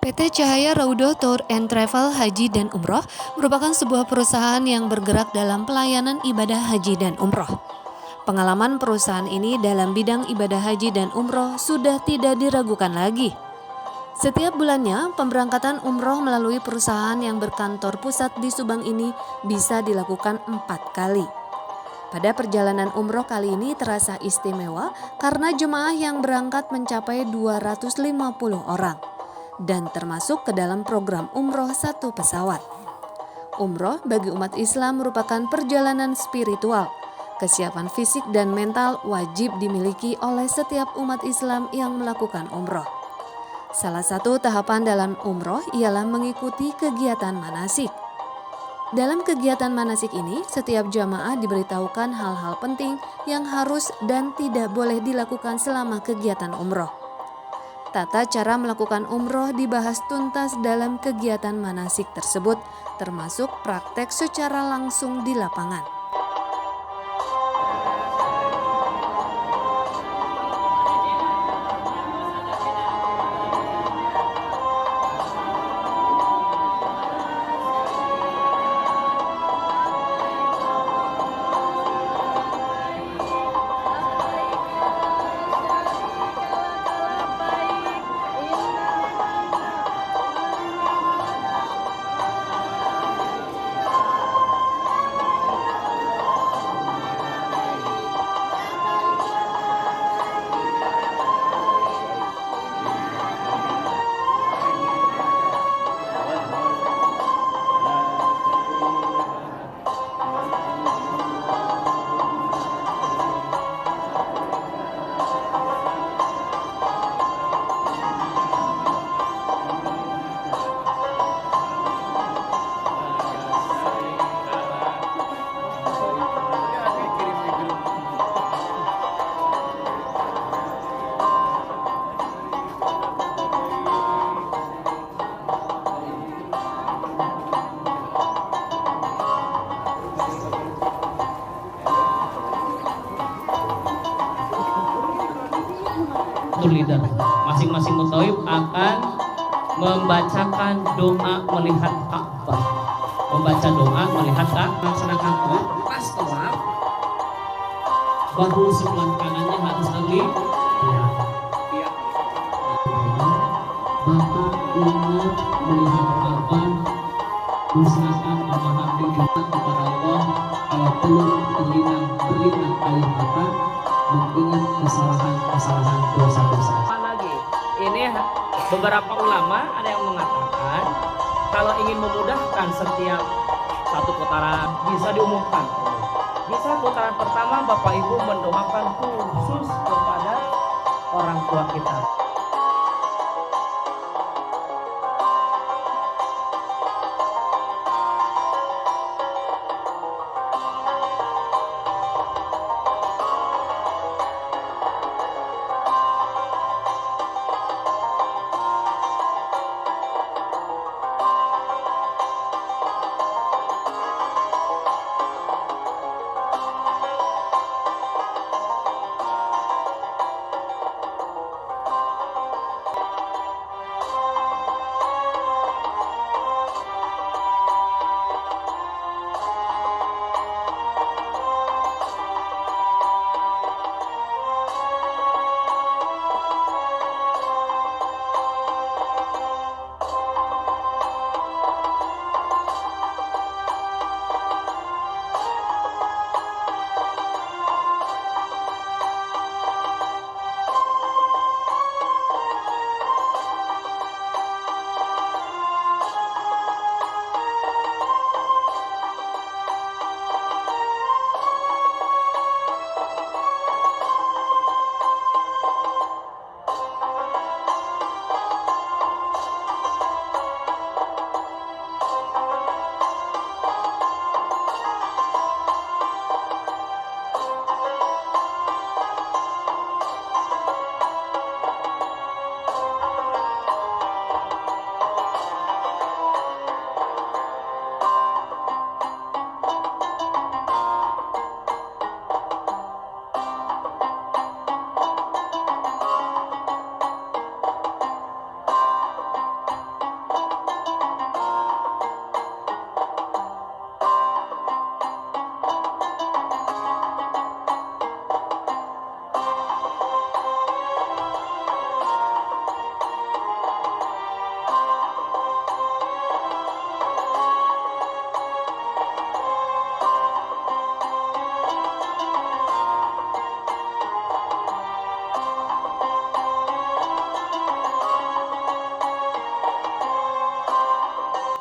PT Cahaya Raudhah Tour and Travel Haji dan Umroh merupakan sebuah perusahaan yang bergerak dalam pelayanan ibadah haji dan umroh. Pengalaman perusahaan ini dalam bidang ibadah haji dan umroh sudah tidak diragukan lagi. Setiap bulannya, pemberangkatan umroh melalui perusahaan yang berkantor pusat di Subang ini bisa dilakukan 4 kali. Pada perjalanan umroh kali ini terasa istimewa karena jemaah yang berangkat mencapai 250 orang. Dan termasuk ke dalam program umroh satu pesawat. Umroh bagi umat Islam merupakan perjalanan spiritual. Kesiapan fisik dan mental wajib dimiliki oleh setiap umat Islam yang melakukan umroh. Salah satu tahapan dalam umroh ialah mengikuti kegiatan manasik. Dalam kegiatan manasik ini, setiap jamaah diberitahukan hal-hal penting yang harus dan tidak boleh dilakukan selama kegiatan umroh. Tata cara melakukan umroh dibahas tuntas dalam kegiatan manasik tersebut, termasuk praktek secara langsung di lapangan. Lidah. Masing-masing mutawif akan membacakan doa melihat Ka'bah. Membaca doa melihat Ka'bah. Melaksanakan tawaf, pas tawaf, bahu sebelah kanannya harus lagi. Iya. Bapak ingat melihat Ka'bah, usahakan memahami kita kepada Allah. Kalau perlu berlinang air mata, mengingat kesalahan dosa-dosa. Lagi, ini beberapa ulama ada yang mengatakan kalau ingin memudahkan setiap satu putaran bisa diumumkan. Bisa putaran pertama Bapak Ibu mendoakan khusus kepada orang tua kita.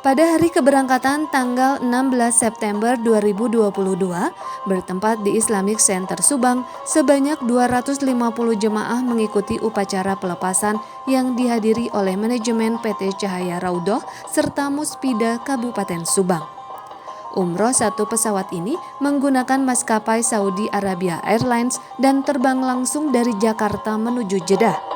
Pada hari keberangkatan tanggal 16 September 2022, bertempat di Islamic Center Subang, sebanyak 250 jemaah mengikuti upacara pelepasan yang dihadiri oleh manajemen PT Cahaya Raudhoh serta Muspida Kabupaten Subang. Umroh satu pesawat ini menggunakan maskapai Saudi Arabia Airlines dan terbang langsung dari Jakarta menuju Jeddah.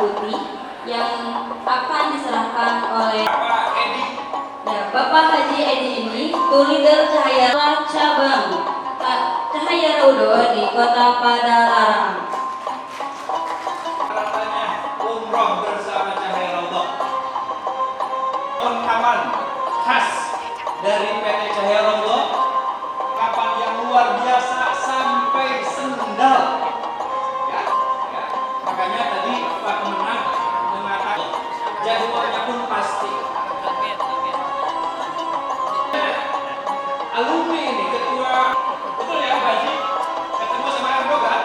Putih yang akan diserahkan oleh Bapak Haji Edi ini, tour leader Cahaya Cabang Cahaya Raudhoh di Kota Padalarang. Katanya umroh bersama Cahaya Raudhoh. Pengalaman khas dari PT Cahaya Raudhoh, kapal yang luar biasa sampai sendal. Makanya tadi Pak Kemenang mengatakan jadwalnya pun pasti. Alumni ini ketua, betul ya Pak Haji? Ketemu sama Erdogan?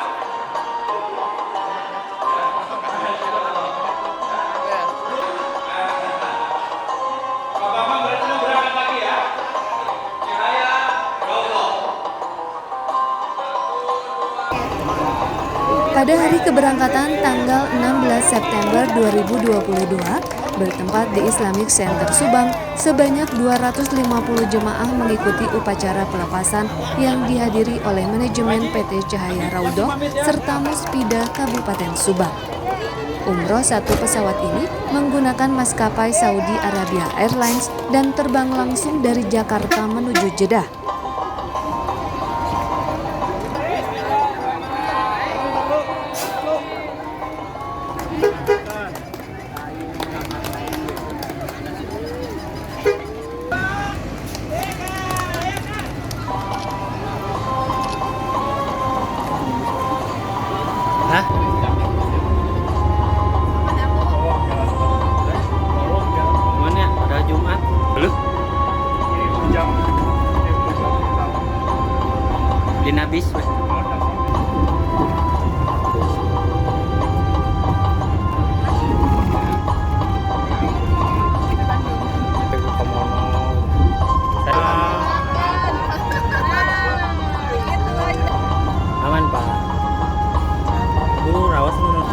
Pak Bambang berarti mau berangkat lagi ya? Cahaya Raudhoh. Pada hari keberangkatan tanggal 16 September 2022, bertempat di Islamic Center Subang, sebanyak 250 jemaah mengikuti upacara pelepasan yang dihadiri oleh manajemen PT Cahaya Raudhoh serta Muspida Kabupaten Subang. Umroh satu pesawat ini menggunakan maskapai Saudi Arabia Airlines dan terbang langsung dari Jakarta menuju Jeddah. Mana ada Jumat? Belum. Di Nabis. Aman Pak. Rawas dulu.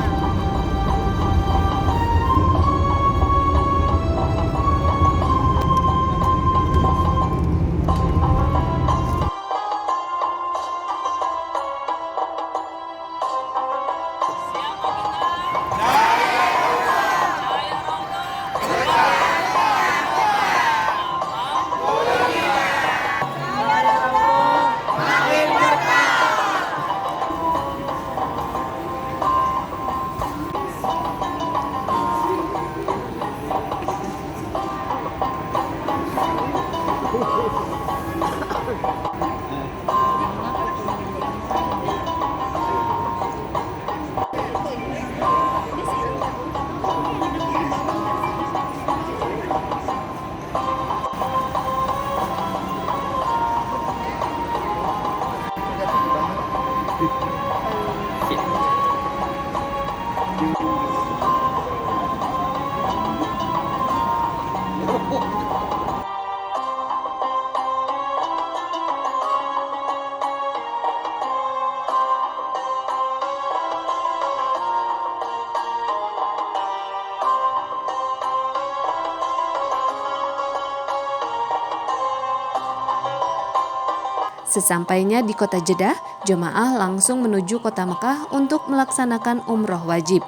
Sesampainya di kota Jeddah, jemaah langsung menuju kota Mekah untuk melaksanakan umroh wajib.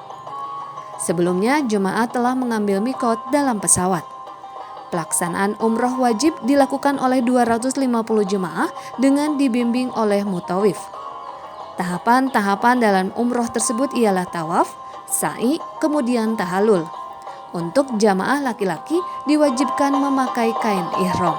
Sebelumnya, jemaah telah mengambil mikot dalam pesawat. Pelaksanaan umroh wajib dilakukan oleh 250 jemaah dengan dibimbing oleh mutawif. Tahapan-tahapan dalam umroh tersebut ialah tawaf, sa'i, kemudian tahallul. Untuk jamaah laki-laki diwajibkan memakai kain ihram.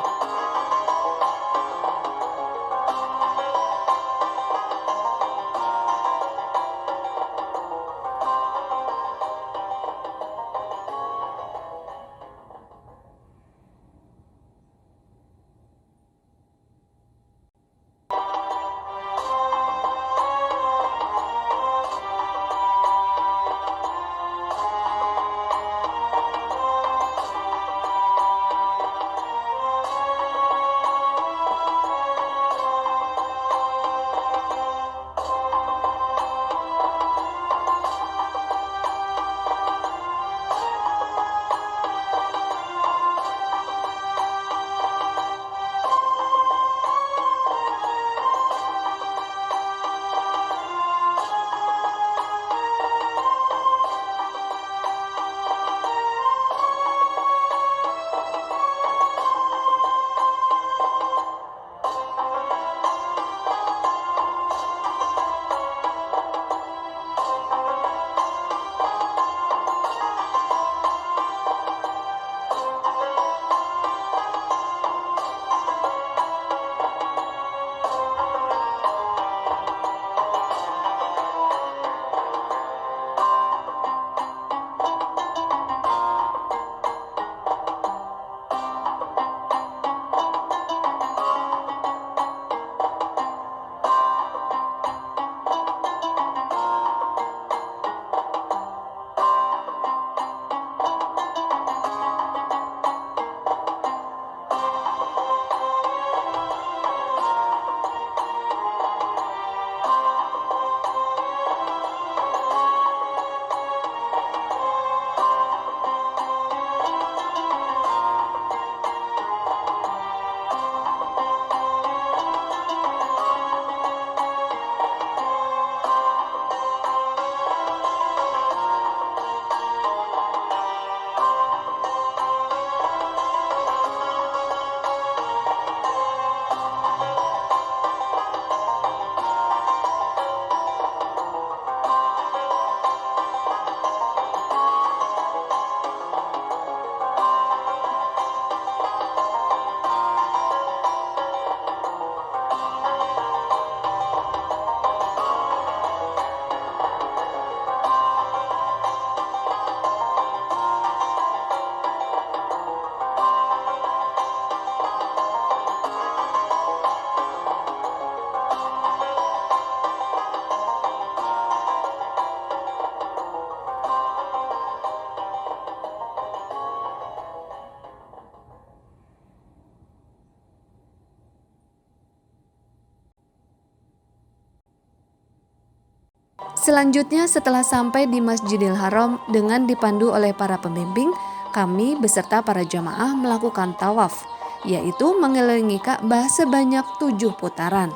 Selanjutnya setelah sampai di Masjidil Haram dengan dipandu oleh para pembimbing, kami beserta para jamaah melakukan tawaf, yaitu mengelilingi Ka'bah sebanyak 7 putaran.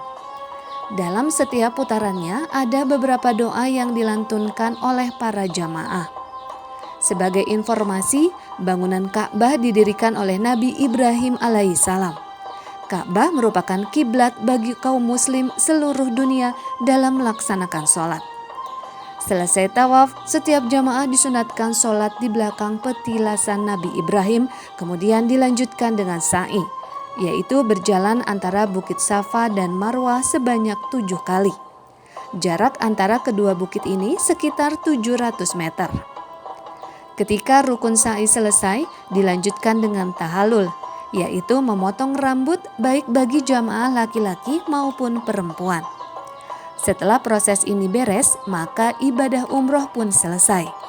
Dalam setiap putarannya ada beberapa doa yang dilantunkan oleh para jamaah. Sebagai informasi, bangunan Ka'bah didirikan oleh Nabi Ibrahim alaihissalam. Ka'bah merupakan kiblat bagi kaum muslim seluruh dunia dalam melaksanakan sholat. Selesai tawaf, setiap jamaah disunatkan sholat di belakang petilasan Nabi Ibrahim, kemudian dilanjutkan dengan sa'i, yaitu berjalan antara Bukit Safa dan Marwah sebanyak 7 kali. Jarak antara kedua bukit ini sekitar 700 meter. Ketika rukun sa'i selesai, dilanjutkan dengan tahallul, yaitu memotong rambut baik bagi jamaah laki-laki maupun perempuan. Setelah proses ini beres, maka ibadah umroh pun selesai.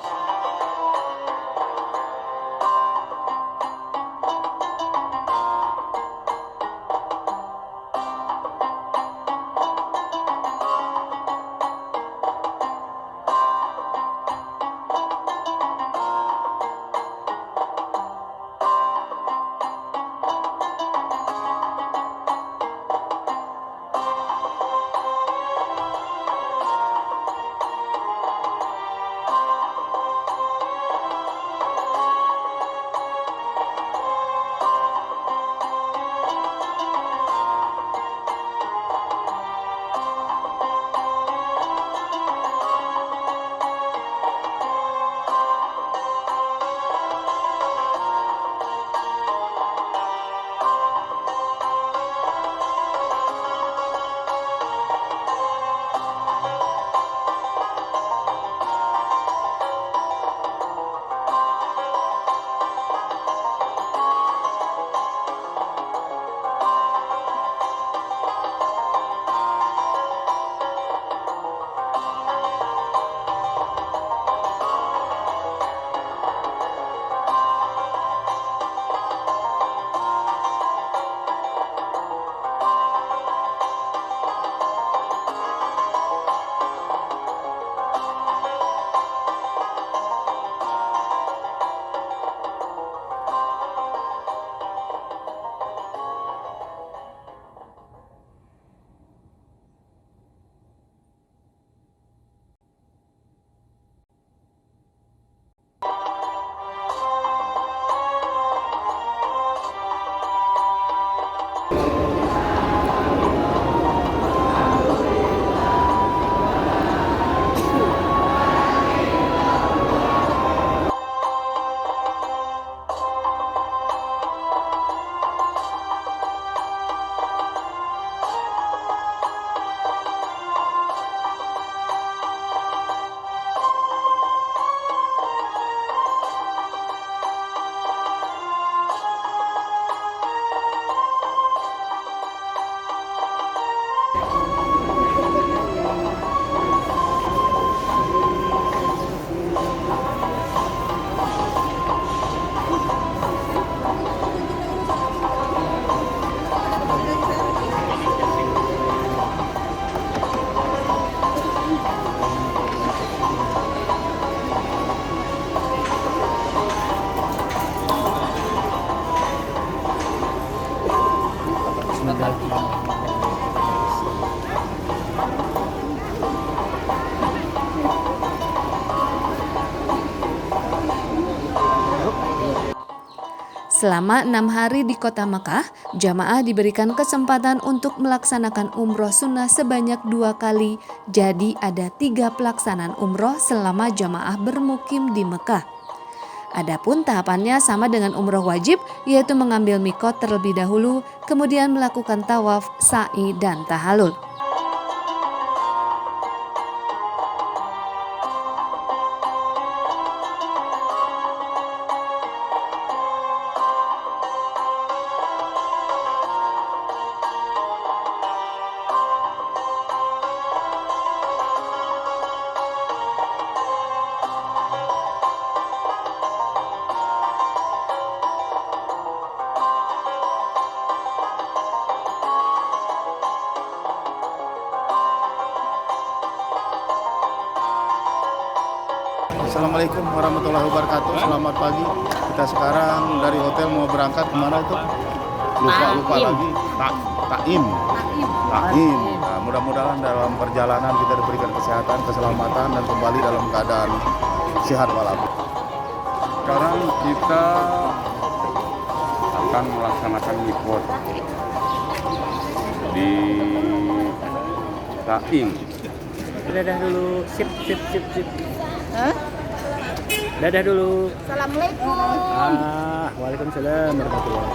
Selama 6 hari di kota Mekah, jamaah diberikan kesempatan untuk melaksanakan umroh sunnah sebanyak 2 kali. Jadi ada 3 pelaksanaan umroh selama jamaah bermukim di Mekah. Adapun tahapannya sama dengan umroh wajib, yaitu mengambil mikot terlebih dahulu, kemudian melakukan tawaf, sa'i, dan tahalul. Assalamualaikum warahmatullahi wabarakatuh. Selamat pagi. Kita sekarang dari hotel mau berangkat kemana itu? Lupa lagi. Taim. Nah, mudah-mudahan dalam perjalanan kita diberikan kesehatan, keselamatan, dan kembali dalam keadaan sehat walafiat. Sekarang kita akan melaksanakan mikot di Taim. Dadah dulu, sip. Dadah dulu. Assalamualaikum. Waalaikumsalam warahmatullahi.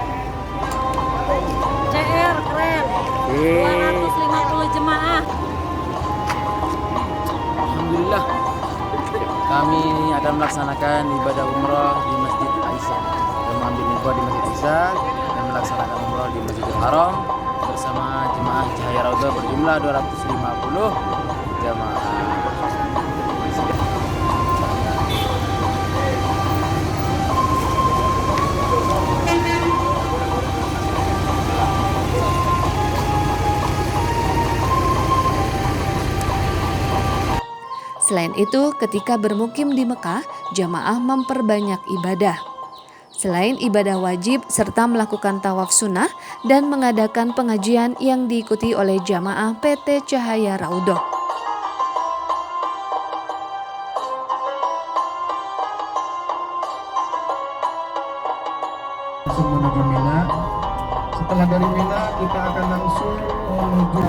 CR keren. 250 jemaah. Alhamdulillah, kami akan melaksanakan ibadah umroh di Masjid Aisyah dan mengambil mikot di Masjid Aisyah dan melaksanakan umroh di Masjidil Haram bersama jemaah Cahaya Raudhah berjumlah 250 jemaah. Selain itu, ketika bermukim di Mekah, jamaah memperbanyak ibadah. Selain ibadah wajib serta melakukan tawaf sunnah dan mengadakan pengajian yang diikuti oleh jamaah PT Cahaya Raudhah. Langsung menuju Mina. Setelah dari Mina kita akan langsung menuju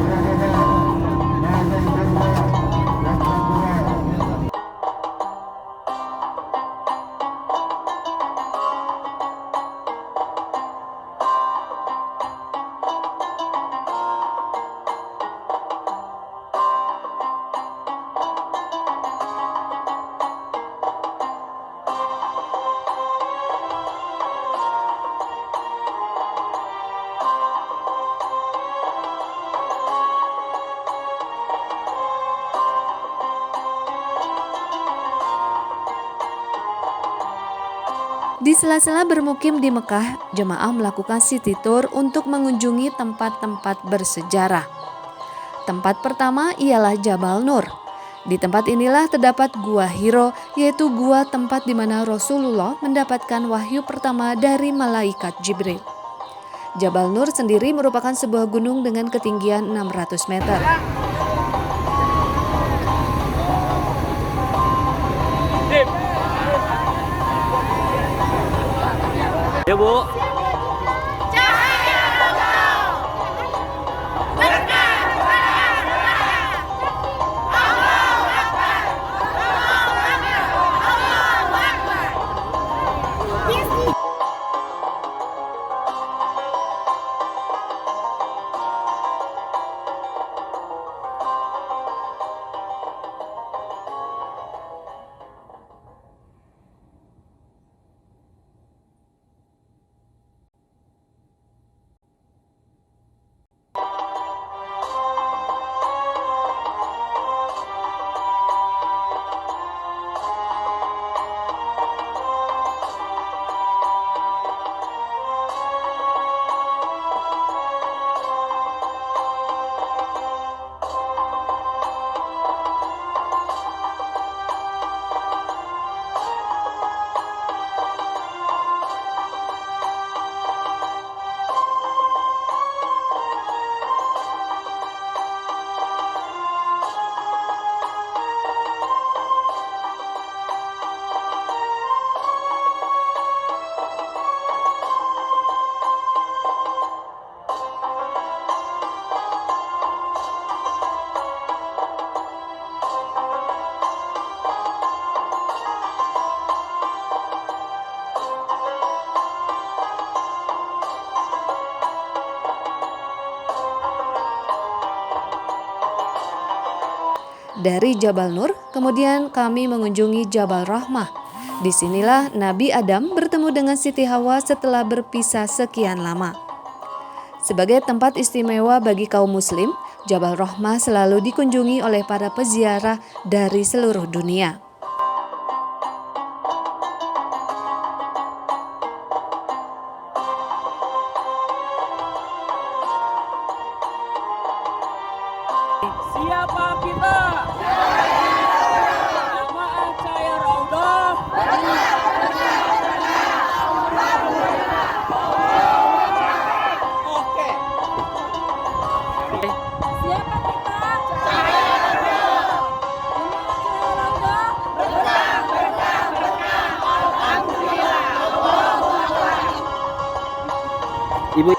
Di sela-sela bermukim di Mekah, jemaah melakukan city tour untuk mengunjungi tempat-tempat bersejarah. Tempat pertama ialah Jabal Nur. Di tempat inilah terdapat Gua Hiro, yaitu gua tempat di mana Rasulullah mendapatkan wahyu pertama dari malaikat Jibril. Jabal Nur sendiri merupakan sebuah gunung dengan ketinggian 600 meter. Ya Bu. Dari Jabal Nur, kemudian kami mengunjungi Jabal Rahmah. Disinilah Nabi Adam bertemu dengan Siti Hawa setelah berpisah sekian lama. Sebagai tempat istimewa bagi kaum muslim, Jabal Rahmah selalu dikunjungi oleh para peziarah dari seluruh dunia. Siapa kita? Jamaah Cahaya Raudhah. Oke. Siapa kita? Cahaya Raudhah. Jemaah Cahaya Raudhah. Alhamdulillah. Ibu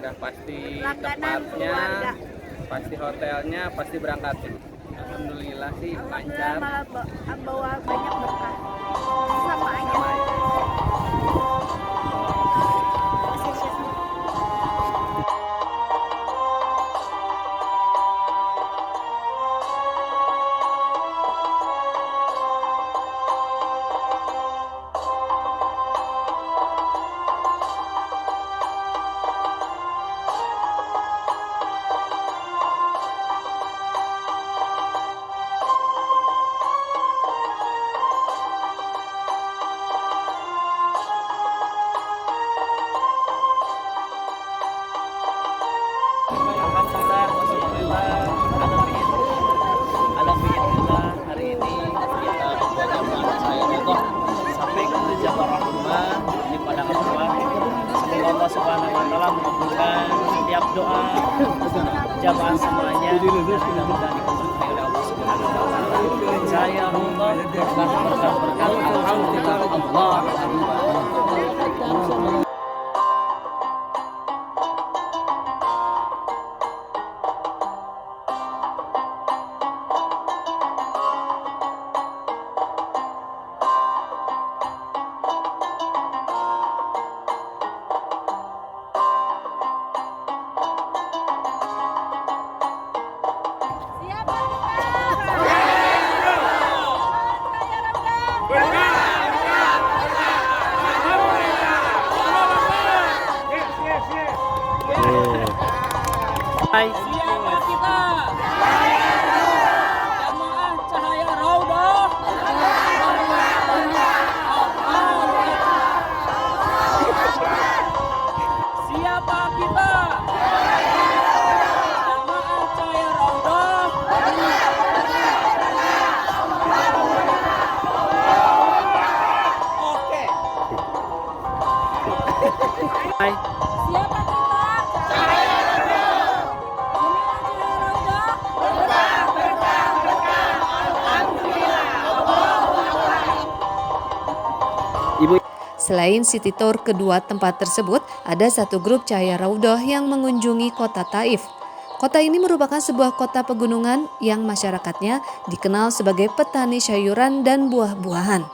udah pasti tempatnya, pasti hotelnya, pasti berangkatnya. Alhamdulillah sih lancar. Malah bawa banyak berkah. Sama aja. Alhamdulillah, alhamdulillah hari ini kita membuat jamaah Cahaya Raudhah sampai ke Jabal Rahmah di padang Arafah. Semoga Allah Subhanahu wa taala mengabulkan setiap doa jamaah semuanya dan mudah-mudahan diberkahi oleh Allah Subhanahu wa taala. Cahaya Raudhah berkah-berkah alhamdulillah Allah. Siapa kita? Cahaya Hai. Siapa kita? Jamaah Cahaya Raudhah. Siapa kita? Jamaah Cahaya Raudhah. Oke. Hai. Siapa kita? Cahaya Raudhah. Jemaah Cahaya Raudhah. Alhamdulillah. Ibu Selain city tour kedua tempat tersebut, ada satu grup Cahaya Raudhah yang mengunjungi kota Taif. Kota ini merupakan sebuah kota pegunungan yang masyarakatnya dikenal sebagai petani sayuran dan buah-buahan.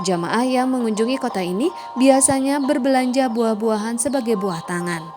Jamaah yang mengunjungi kota ini biasanya berbelanja buah-buahan sebagai buah tangan.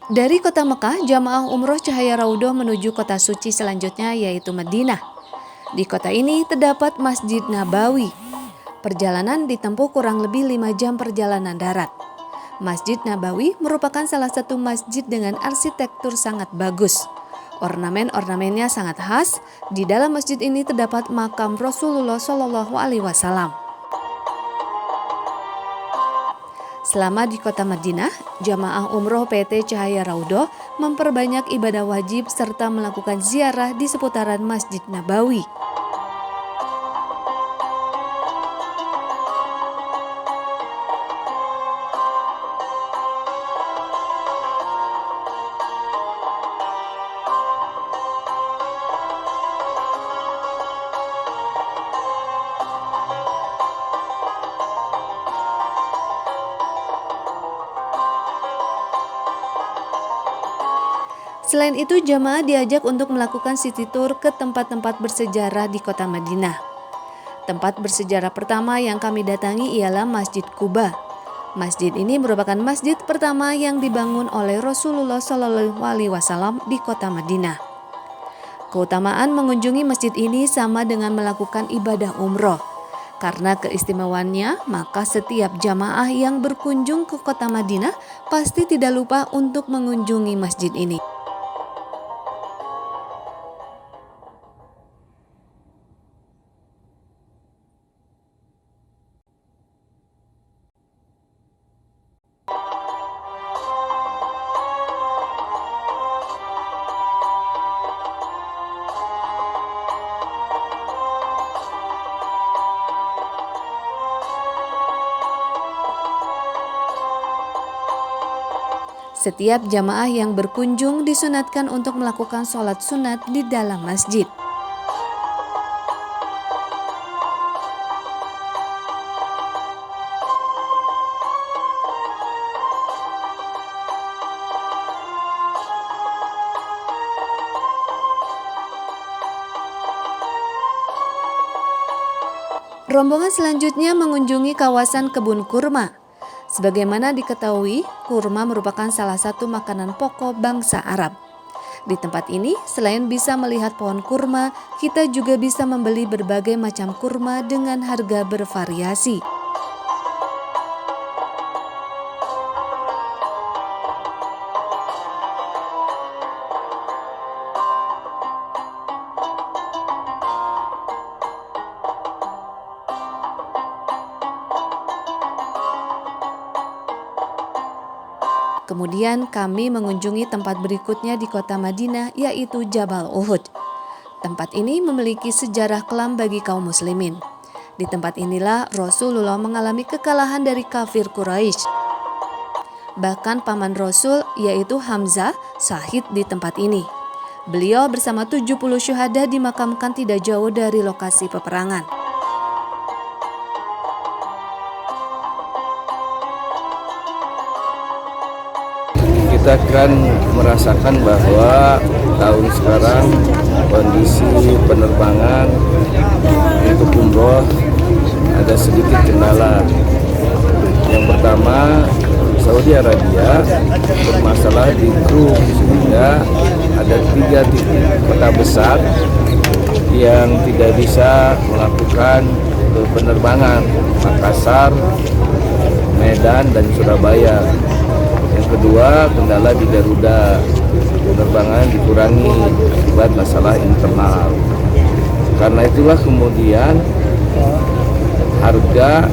Dari kota Mekah, jamaah umroh Cahaya Raudhah menuju kota suci selanjutnya yaitu Madinah. Di kota ini terdapat Masjid Nabawi. Perjalanan ditempuh kurang lebih 5 jam perjalanan darat. Masjid Nabawi merupakan salah satu masjid dengan arsitektur sangat bagus. Ornamen-ornamennya sangat khas. Di dalam masjid ini terdapat makam Rasulullah SAW. Selama di kota Madinah, jamaah umroh PT Cahaya Raudhah memperbanyak ibadah wajib serta melakukan ziarah di seputaran Masjid Nabawi. Selain itu, jamaah diajak untuk melakukan city tour ke tempat-tempat bersejarah di kota Madinah. Tempat bersejarah pertama yang kami datangi ialah Masjid Quba. Masjid ini merupakan masjid pertama yang dibangun oleh Rasulullah SAW di kota Madinah. Keutamaan mengunjungi masjid ini sama dengan melakukan ibadah umroh. Karena keistimewaannya, maka setiap jamaah yang berkunjung ke kota Madinah pasti tidak lupa untuk mengunjungi masjid ini. Setiap jamaah yang berkunjung disunatkan untuk melakukan sholat sunat di dalam masjid. Rombongan selanjutnya mengunjungi kawasan kebun kurma. Sebagaimana diketahui, kurma merupakan salah satu makanan pokok bangsa Arab. Di tempat ini, selain bisa melihat pohon kurma, kita juga bisa membeli berbagai macam kurma dengan harga bervariasi. Kemudian kami mengunjungi tempat berikutnya di kota Madinah, yaitu Jabal Uhud. Tempat ini memiliki sejarah kelam bagi kaum muslimin. Di tempat inilah Rasulullah mengalami kekalahan dari kafir Quraisy. Bahkan paman Rasul, yaitu Hamzah, syahid di tempat ini. Beliau bersama 70 syuhada dimakamkan tidak jauh dari lokasi peperangan. Kita kan merasakan bahwa tahun sekarang kondisi penerbangan untuk umroh ada sedikit kendala. Yang pertama, Saudi Arabia bermasalah di kru, sehingga ada 3 titik kota besar yang tidak bisa melakukan penerbangan: Makassar, Medan, dan Surabaya. Yang kedua, kendala di Garuda, penerbangan dikurangi akibat masalah internal. Karena itulah kemudian harga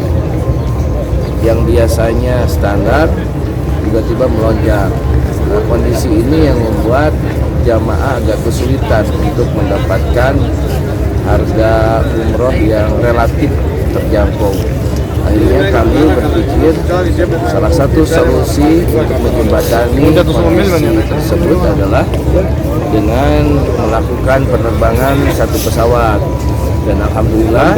yang biasanya standar tiba-tiba melonjak. Nah, kondisi ini yang membuat jamaah agak kesulitan untuk mendapatkan harga umroh yang relatif terjangkau. Akhirnya kami berpikir salah satu solusi untuk menjembatani kondisi tersebut adalah dengan melakukan penerbangan satu pesawat. Dan alhamdulillah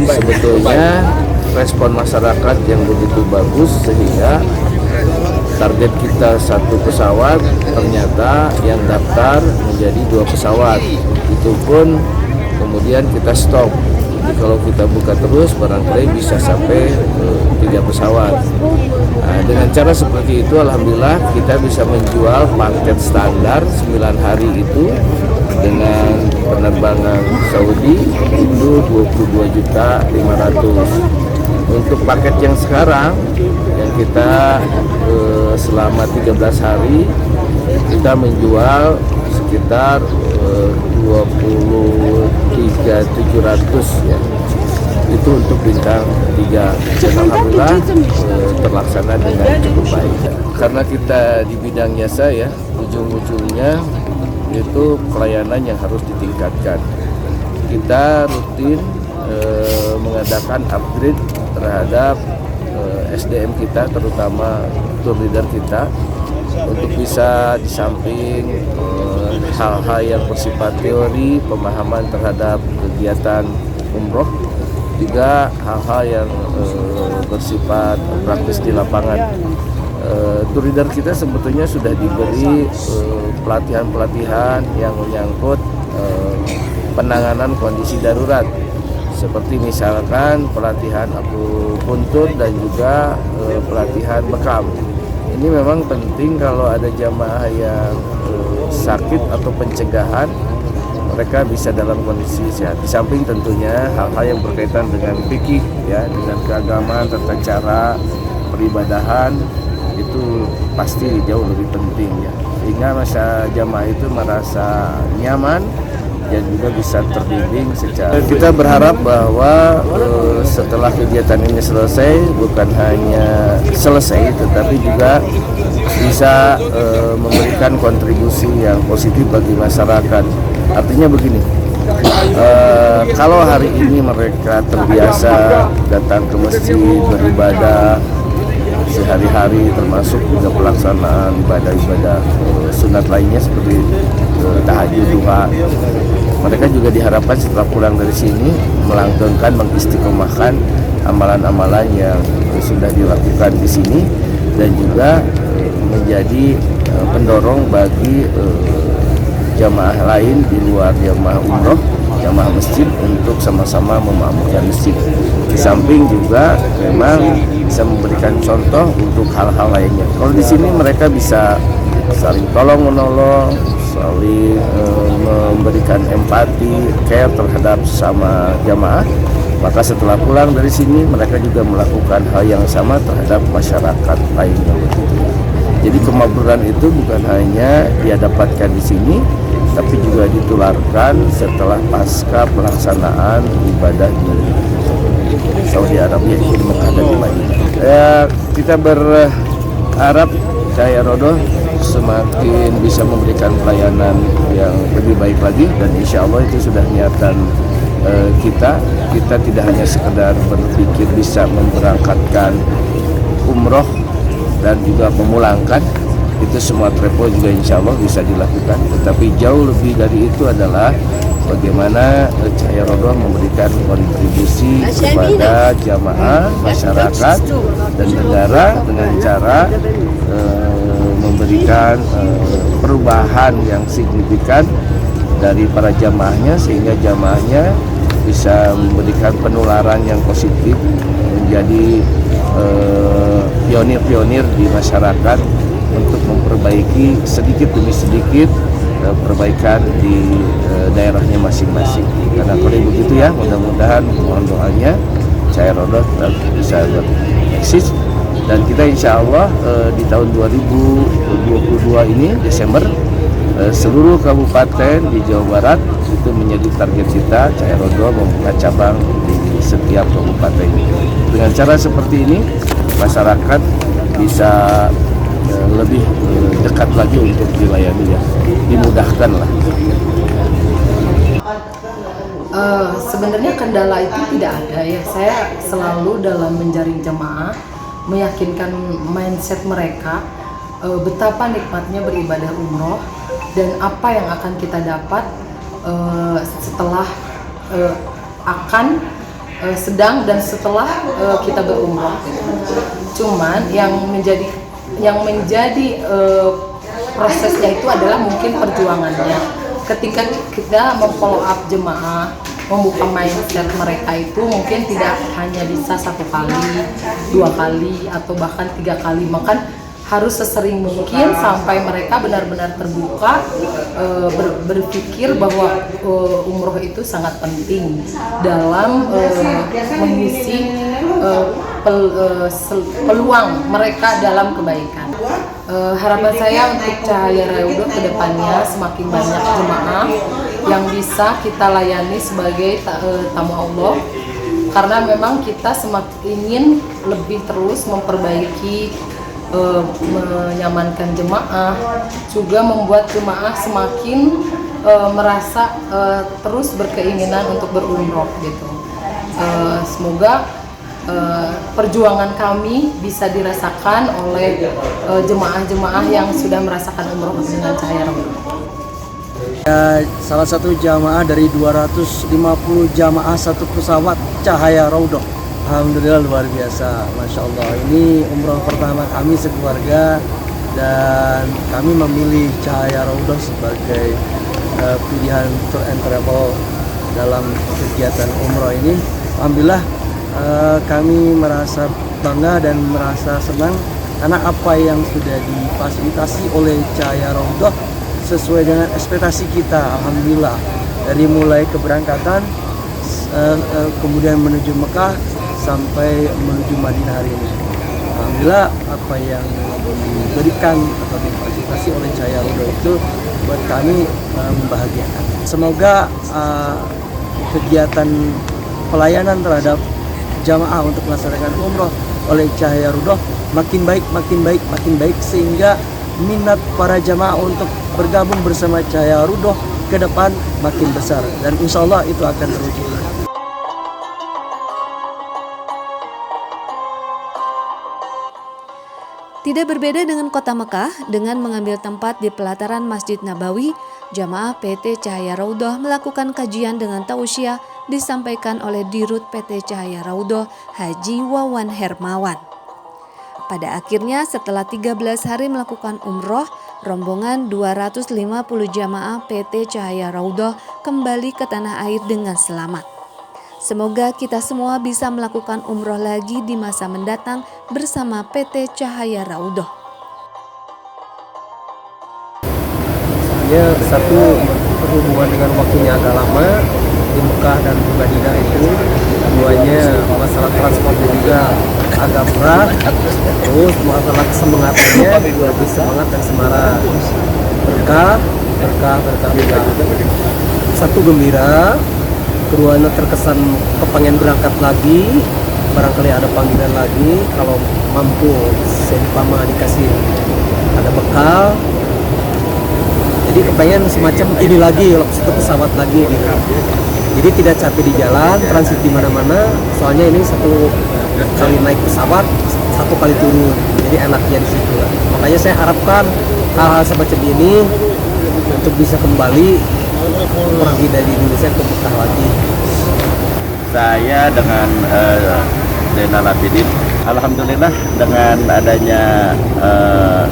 sebetulnya respon masyarakat yang begitu bagus, sehingga target kita satu pesawat ternyata yang daftar menjadi 2 pesawat. Itu pun kemudian kita stop. Jadi kalau kita buka terus barangkali bisa sampai 3 pesawat. Nah, dengan cara seperti itu alhamdulillah kita bisa menjual paket standar 9 hari itu dengan penerbangan Saudi itu 22.500.000. Untuk paket yang sekarang yang kita selama 13 hari kita menjual sekitar 23.700 ya. Itu untuk bintang 3 dan alhamdulillah terlaksana dengan cukup baik. Karena kita di bidang jasa ya, ujung-ujungnya itu pelayanan yang harus ditingkatkan. Kita rutin mengadakan upgrade terhadap SDM kita, terutama tour leader kita, untuk bisa di samping hal-hal yang bersifat teori, pemahaman terhadap kegiatan umroh, juga hal-hal yang bersifat praktis di lapangan. Tour leader kita sebetulnya sudah diberi pelatihan-pelatihan yang menyangkut penanganan kondisi darurat, seperti misalkan pelatihan akupuntur dan juga pelatihan bekam. Ini memang penting kalau ada jamaah yang sakit atau pencegahan, mereka bisa dalam kondisi sehat. Di samping tentunya hal-hal yang berkaitan dengan fikih ya, dengan keagamaan, tata cara peribadahan itu pasti jauh lebih penting ya. Sehingga masa jamaah itu merasa nyaman dan juga bisa terbimbing secara. Kita berharap bahwa setelah kegiatan ini selesai, bukan hanya selesai tetapi juga bisa memberikan kontribusi yang positif bagi masyarakat. Artinya begini, kalau hari ini mereka terbiasa datang ke masjid beribadah sehari-hari, termasuk juga pelaksanaan ibadah-ibadah sunat lainnya seperti tahajud, duha, mereka juga diharapkan setelah pulang dari sini melanggengkan, mengistiqomahkan amalan-amalan yang sudah dilakukan di sini dan juga menjadi pendorong bagi jamaah lain di luar jamaah umroh, jamaah masjid untuk sama-sama memakmurkan masjid. Di samping juga memang bisa memberikan contoh untuk hal-hal lainnya. Kalau di sini mereka bisa saling tolong menolong, saling memberikan empati, care terhadap sesama jamaah. Maka setelah pulang dari sini mereka juga melakukan hal yang sama terhadap masyarakat lainnya. Jadi kemakmuran itu bukan hanya dia dapatkan di sini, tapi juga ditularkan setelah pasca pelaksanaan ibadah di Saudi Arabia, di Mekah dan di Madinah. Kita berharap Cahaya Rodoh semakin bisa memberikan pelayanan yang lebih baik lagi, dan insya Allah itu sudah niatan kita. Kita tidak hanya sekedar berpikir bisa memberangkatkan umroh dan juga memulangkan, itu semua travel juga insya Allah bisa dilakukan. Tetapi jauh lebih dari itu adalah bagaimana Cahaya Rodoh memberikan kontribusi kepada jamaah, masyarakat, dan negara dengan cara memberikan perubahan yang signifikan dari para jamaahnya, sehingga jamaahnya bisa memberikan penularan yang positif, menjadi pionir-pionir di masyarakat untuk memperbaiki sedikit demi sedikit perbaikan di daerahnya masing-masing. Karena kalau begitu ya, mudah-mudahan mohon doanya Cahaya Rodoh tetap bisa bereksis, dan kita insya Allah di tahun 2022 ini Desember seluruh kabupaten di Jawa Barat itu menjadi target kita. Cahaya Rodoh membuka cabang di setiap kabupaten. Dengan cara seperti ini masyarakat bisa lebih dekat lagi untuk dilayani ya, dimudahkan lah. Sebenarnya kendala itu tidak ada ya. Saya selalu dalam menjaring jemaah meyakinkan mindset mereka betapa nikmatnya beribadah umroh dan apa yang akan kita dapat setelah sedang dan setelah kita berumroh. Cuman yang menjadi prosesnya itu adalah mungkin perjuangannya. Ketika kita memfollow up jemaah, membuka mindset mereka itu mungkin tidak hanya bisa 1 kali, 2 kali, atau bahkan 3 kali, makan harus sesering mungkin sampai mereka benar-benar terbuka, berpikir bahwa umroh itu sangat penting dalam mengisi peluang mereka dalam kebaikan. Harapan saya untuk Cahaya Raudoh ke depannya semakin banyak jemaah yang bisa kita layani sebagai tamu Allah, karena memang kita semakin ingin lebih terus memperbaiki, menyamankan jemaah, juga membuat jemaah semakin merasa terus berkeinginan untuk berumroh gitu. Semoga perjuangan kami bisa dirasakan oleh jemaah-jemaah yang sudah merasakan umroh dengan Cahaya Raudoh. Salah satu jamaah dari 250 jamaah satu pesawat Cahaya Raudoh. Alhamdulillah luar biasa, Masya Allah. Ini umroh pertama kami sekeluarga dan kami memilih Cahaya Raudoh sebagai pilihan tour and travel dalam kegiatan umroh ini. Alhamdulillah kami merasa bangga dan merasa senang karena apa yang sudah difasilitasi oleh Cahaya Raudoh sesuai dengan ekspektasi kita. Alhamdulillah, dari mulai keberangkatan kemudian menuju Mekah sampai menuju Madinah hari ini. Alhamdulillah apa yang diberikan atau difasilitasi oleh Cahaya Raudoh itu buat kami membahagiakan. Semoga kegiatan pelayanan terhadap jamaah untuk melaksanakan umroh oleh Cahaya Raudoh makin baik sehingga minat para jamaah untuk bergabung bersama Cahaya Raudoh ke depan makin besar, dan insya Allah itu akan terwujud. Tidak berbeda dengan kota Mekah, dengan mengambil tempat di pelataran Masjid Nabawi, jamaah PT Cahaya Raudoh melakukan kajian dengan tausiah disampaikan oleh Dirut PT Cahaya Raudoh, Haji Wawan Hermawan. Pada akhirnya setelah 13 hari melakukan umroh, rombongan 250 jamaah PT Cahaya Raudoh kembali ke tanah air dengan selamat. Semoga kita semua bisa melakukan umroh lagi di masa mendatang bersama PT Cahaya Raudoh. Ya, satu berhubungan dengan waktunya agak lama di Mekah dan di Madinah itu, keduanya masalah transportnya juga agak berat, terus masalah semangatnya lebih semangat dan semangat berkah juga. Satu gembira, keduanya terkesan kepengen berangkat lagi, barangkali ada panggilan lagi, kalau mampu seumpama dikasih ada bekal, jadi kepengen semacam ini lagi, satu pesawat lagi gitu. Jadi tidak capek di jalan, transit di mana-mana, soalnya ini satu kali naik pesawat, satu kali turun, jadi enaknya di situ. Makanya saya harapkan hal-hal semacam ini untuk bisa kembali pergi dari Indonesia ke Mekah lagi. Saya dengan Zainal Abidin, alhamdulillah dengan adanya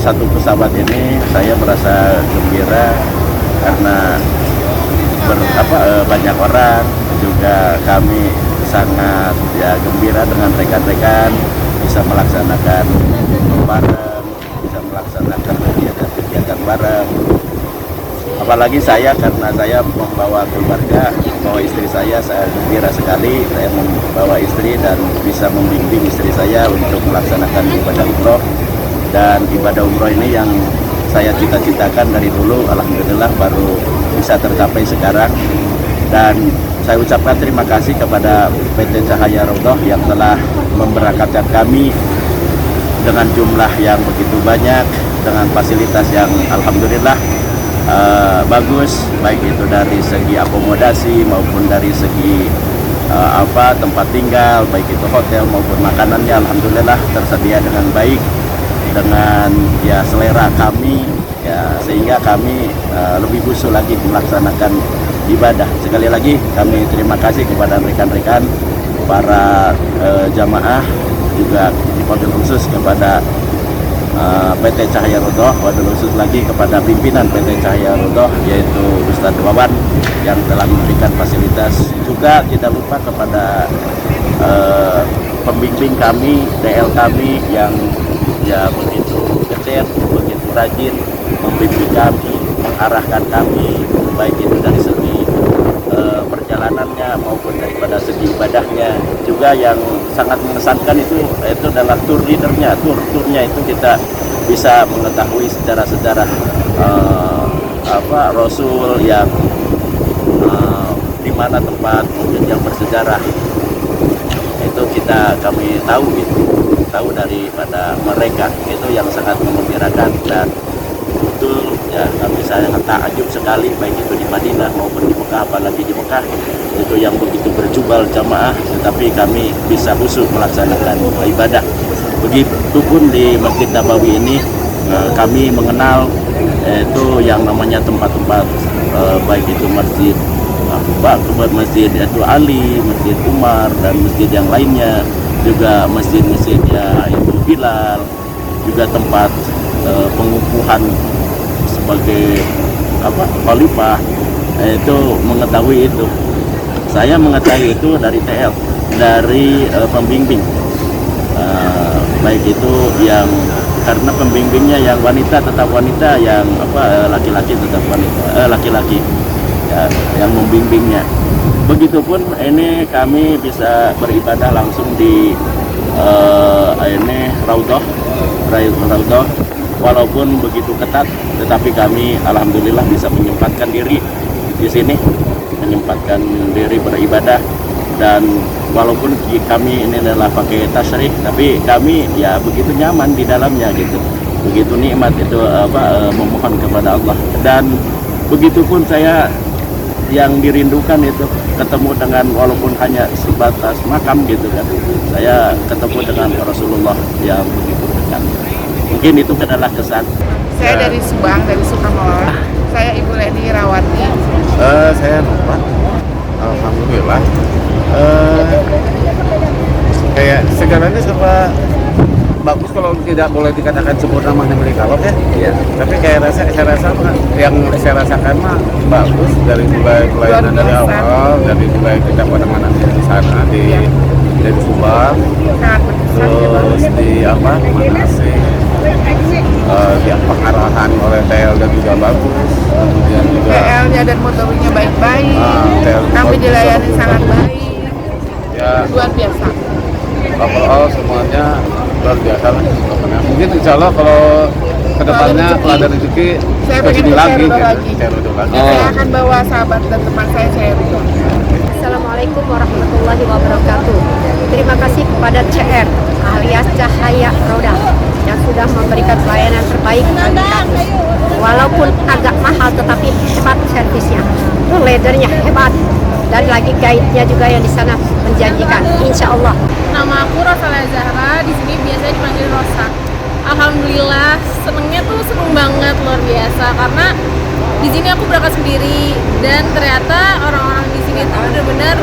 satu pesawat ini saya merasa gembira karena banyak orang, juga kami sangat gembira dengan rekan-rekan bisa melaksanakan bareng, bisa melaksanakan kegiatan bareng. Apalagi saya, karena saya membawa keluarga, membawa istri saya gembira sekali. Saya membawa istri dan bisa membimbing istri saya untuk melaksanakan ibadah umroh. Dan ibadah umroh ini yang saya cita-citakan dari dulu, alhamdulillah baru bisa tercapai sekarang. Dan saya ucapkan terima kasih kepada PT Cahaya Raudoh yang telah memberangkatkan kami dengan jumlah yang begitu banyak, dengan fasilitas yang alhamdulillah bagus, baik itu dari segi akomodasi maupun dari segi tempat tinggal, baik itu hotel maupun makanannya alhamdulillah tersedia dengan baik, dengan selera kami, sehingga kami lebih khusyuk lagi melaksanakan ibadah. Sekali lagi kami terima kasih kepada rekan-rekan para jamaah, juga di khusus kepada PT Cahaya Rodoh, wabil khusus lagi kepada pimpinan PT Cahaya Rodoh yaitu Ustadz Wawan yang telah memberikan fasilitas. Juga tidak lupa kepada pembimbing kami, DL kami yang ya begitu gesit, begitu rajin membimbing kami, mengarahkan kami, baik itu dari segi perjalanannya maupun daripada segi ibadahnya. Juga yang sangat mengesankan itu adalah tur leadernya. Turnya itu kita bisa mengetahui sejarah-sejarah Rasul yang di mana tempat mungkin yang bersejarah itu kami tahu daripada mereka. Itu yang sangat mengembirakan dan betul ya, kami sangat takjub sekali baik itu di Madinah maupun di Mekah, apalagi di Mekah itu yang begitu berjubel jamaah, tetapi kami bisa khusyuk melaksanakan ibadah. Begitupun di Masjid Nabawi ini kami mengenal itu yang namanya tempat-tempat baik itu Masjid Masjid itu Ali, Masjid Umar dan masjid yang lainnya, juga masjid-masjid ya itu Bilal, juga tempat pengukuhan sebagai khalifah. Itu mengetahui itu. Saya mengetahui itu dari TL, dari pembimbing. Baik itu yang karena pembimbingnya yang wanita tetap wanita, yang laki-laki tetap wanita, laki-laki ya, yang membimbingnya. Begitupun ini kami bisa beribadah langsung di ini Raudhah, walaupun begitu ketat, tetapi kami alhamdulillah bisa menyempatkan diri di sini, menyempatkan diri beribadah. Dan walaupun kami ini adalah pakai tasyrih, tapi kami ya begitu nyaman di dalamnya gitu, begitu nikmat itu memohon kepada Allah. Dan begitupun saya yang dirindukan itu ketemu dengan, walaupun hanya sebatas makam gitu kan, saya ketemu dengan Rasulullah yang begitu dekat. Mungkin itu adalah kesan. Saya dari Subang, dari Sukamala. Saya Ibu Leni Rawati. Saya Nova. Alhamdulillah. Kayak segalanya serba bagus, kalau tidak boleh dikatakan sempurna mana milik Allah ya. Iya. Tapi kayak saya rasa yang saya rasakan mah bagus, dari mulai pelayanan dari awal, dari mulai kita penanganan di sana di Subang, terus di Manasik, di pengarahan oleh TL dan juga bagus. Kemudian juga TL-nya dan motornya baik-baik. Kami dilayani sangat baik. Ya, luar biasa. Overall semuanya luar biasa lah. Mungkin insya Allah kalau kedepannya kalau ada rezeki saya pengen lagi. Saya akan bawa sahabat dan teman saya Ridho. Assalamualaikum warahmatullahi wabarakatuh. Terima kasih kepada CR alias Cahaya Rodoh yang sudah memberikan pelayanan terbaik bagi kami. Walaupun agak mahal tetapi hebat servisnya, leadernya hebat, dan lagi guide-nya juga yang di sana menjanjikan. Insya Allah. Nama aku Rosalia Zahra, di sini biasanya dipanggil Rosa. Alhamdulillah, seneng banget, luar biasa, karena di sini aku berangkat sendiri dan ternyata orang-orang di sini tuh benar-benar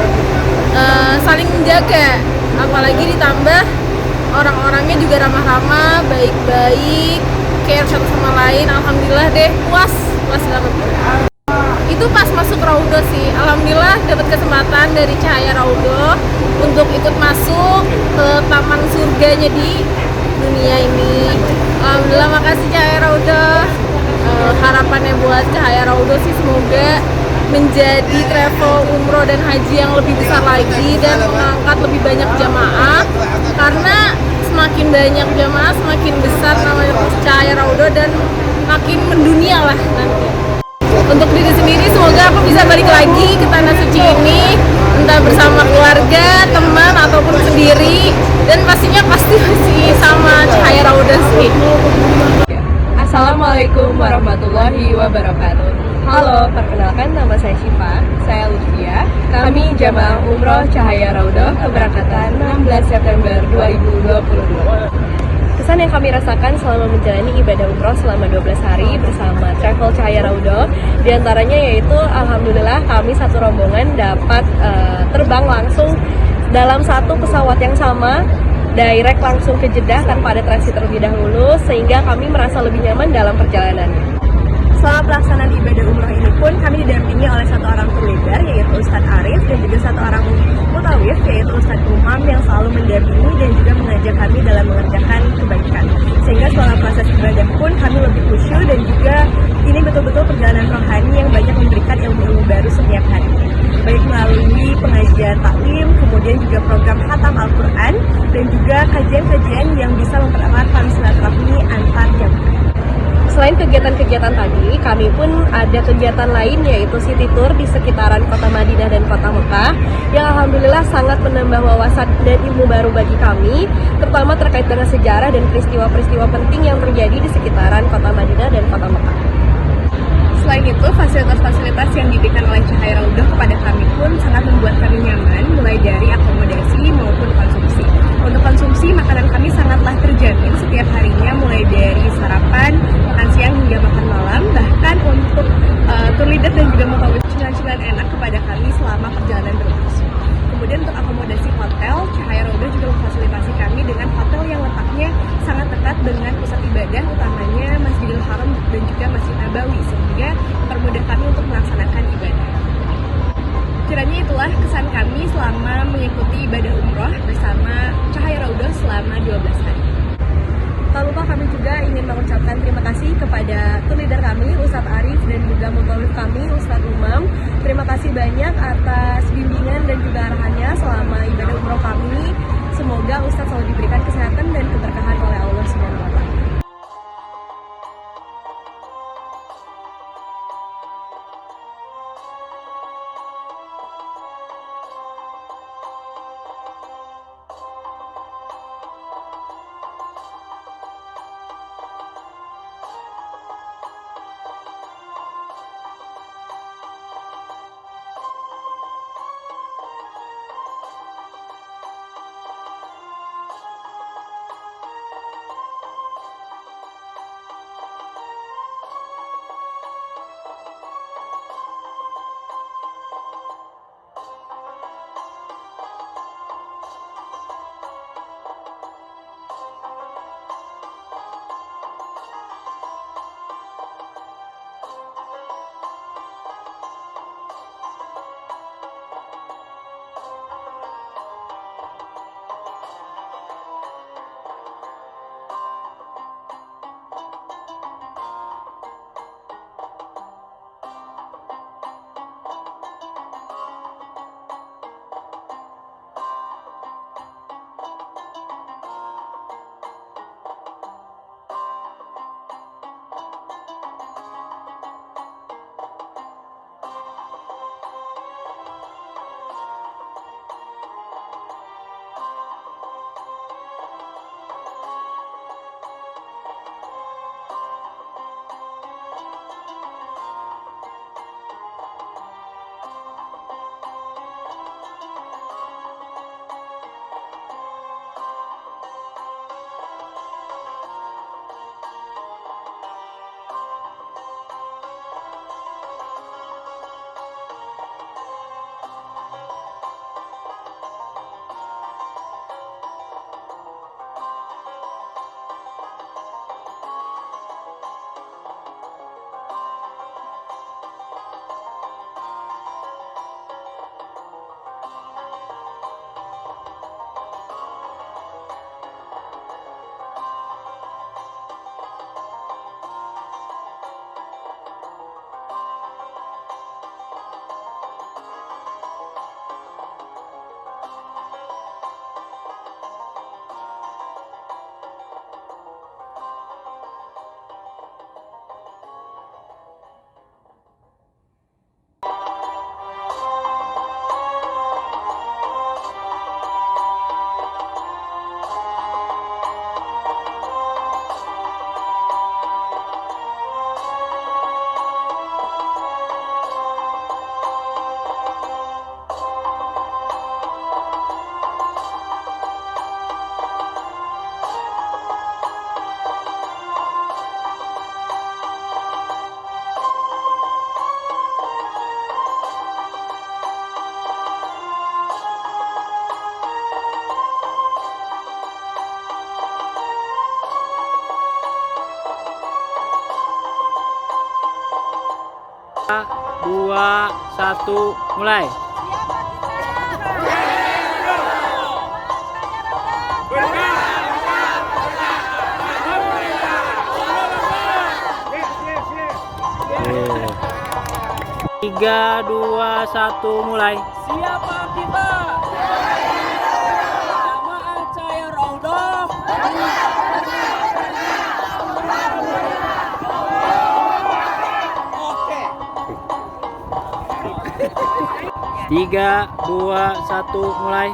saling menjaga, apalagi ditambah orang-orangnya juga ramah-ramah, baik-baik, care satu sama lain. Alhamdulillah deh, puas banget. Itu pas masuk Raudhah sih, alhamdulillah dapat kesempatan dari Cahaya Raudhah untuk ikut masuk ke taman surganya di dunia ini. Alhamdulillah, makasih Cahaya Raudhah. Harapannya buat Cahaya Raudhah sih semoga menjadi travel umroh dan haji yang lebih besar lagi dan mengangkat lebih banyak jamaah, karena semakin banyak jamaah semakin besar namanya Cahaya Raudhah dan makin mendunia lah nanti. Untuk diri sendiri semoga aku bisa balik lagi ke tanah suci ini, entah bersama keluarga, teman ataupun sendiri, dan pastinya pasti sama Cahaya Raudhah sih. Assalamualaikum warahmatullahi wabarakatuh. Halo, perkenalkan nama saya Syifa, saya Lutfia. Kami jamaah umroh Cahaya Raudhah keberangkatan 16 September 2022. Kesan yang kami rasakan selama menjalani ibadah umroh selama 12 hari bersama Travel Cahaya Raudhah, diantaranya yaitu alhamdulillah kami satu rombongan dapat terbang langsung dalam satu pesawat yang sama direct langsung ke Jeddah tanpa ada transit terlebih dahulu, sehingga kami merasa lebih nyaman dalam perjalanannya. Selama pelaksanaan ibadah umroh ini pun kami didampingi oleh satu orang tour leader yaitu Ustadz Arif dan juga satu orang mutawif yaitu Ustadz Umam yang selalu mendampingi dan juga mengajak kami dalam mengerjakan kebaikan. Sehingga selama proses ibadah pun kami lebih khusyuk dan juga ini betul-betul perjalanan rohani yang banyak memberikan ilmu-ilmu baru setiap hari. Baik melalui pengajian taklim, kemudian juga program khatam Al-Quran dan juga kajian-kajian yang bisa mempererat tali silaturahmi antar jamaah. Selain kegiatan-kegiatan tadi, kami pun ada kegiatan lain yaitu city tour di sekitaran kota Madinah dan kota Mekah yang alhamdulillah sangat menambah wawasan dan ilmu baru bagi kami, terutama terkait dengan sejarah dan peristiwa-peristiwa penting yang terjadi di sekitaran kota Madinah dan kota Mekah. Selain itu, fasilitas-fasilitas yang diberikan oleh Cahaya Raudhah kepada kami pun sangat membuat kami nyaman, mulai dari akomodasi maupun konsumsi. Untuk konsumsi, makanan kami sangatlah terjamin setiap harinya, mulai dari sarapan, makan siang hingga makan malam. Bahkan untuk tour leader dan juga mutawif cemilan-cemilan enak kepada kami selama perjalanan berlangsung. Kemudian untuk akomodasi hotel, Cahaya Raudhah juga memfasilitasi kami dengan hotel yang letaknya sangat dekat dengan pusat ibadah, utamanya Masjidil Haram dan juga Masjid Nabawi, sehingga mempermudah kami untuk melaksanakan ibadah. Kiranya itulah kesan kami selama mengikuti ibadah umroh bersama Cahaya Raudhah selama 12 hari. Tak lupa kami juga ingin mengucapkan terima kasih kepada tour leader kami, Ustadz Arif, dan juga mutawif kami, Ustadz Umam. Terima kasih banyak atas bimbingan dan juga arahannya selama ibadah umroh kami. Semoga Ustadz selalu diberikan kesehatan dan keberkahan oleh Allah Subhanahu wa Ta'ala. 2, 1, mulai. Tiga, 2, 1, mulai. Siapa kita? Jamaah Cahaya Raudhah. Oke. 3, 2, 1, mulai.